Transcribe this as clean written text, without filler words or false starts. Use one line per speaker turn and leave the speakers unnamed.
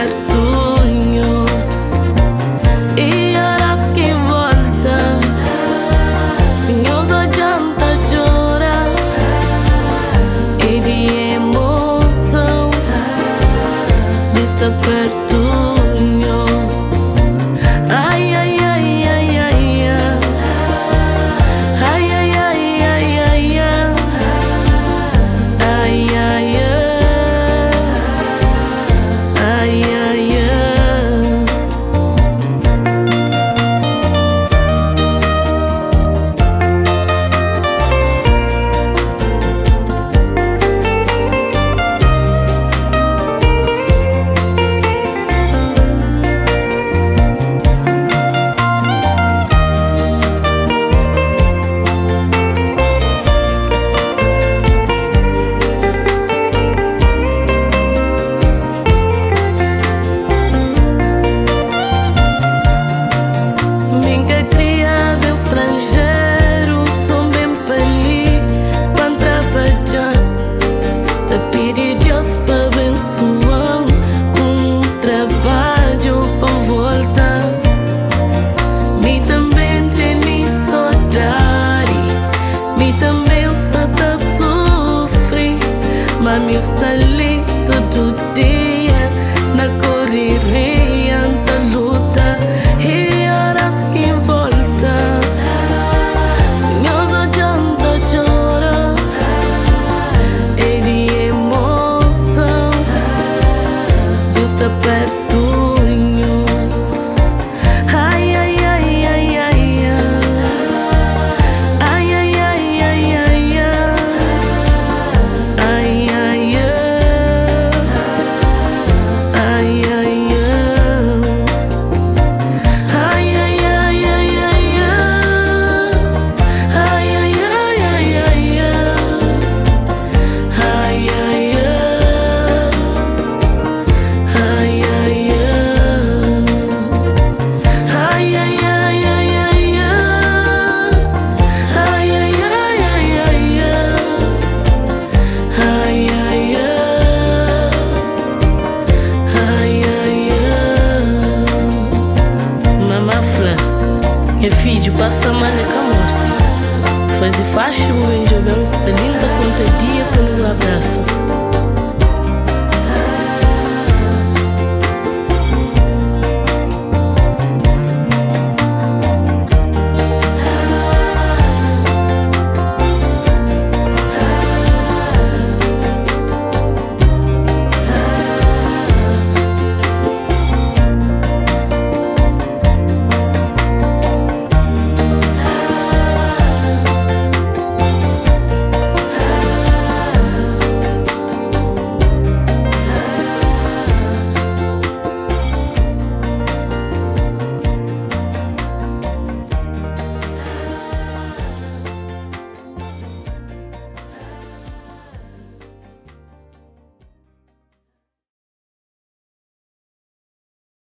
pertunhos e horas que volta. Senhor, só janta chora e de emoção desta pertunhos. Ai, ai, ai, ai, ai, ai, ai, ai, ai, ai, ai, ai, ai, ai. Mami está ali todo dia na correria da luta e horas que volta. Senhor, só janta chora e de emoção Deus está perto. Ai, ai, ai, ai, ai, ai, ai, ai, ai, ai, ai, ai. Meu filho passa a malha com a morte. Faz e faz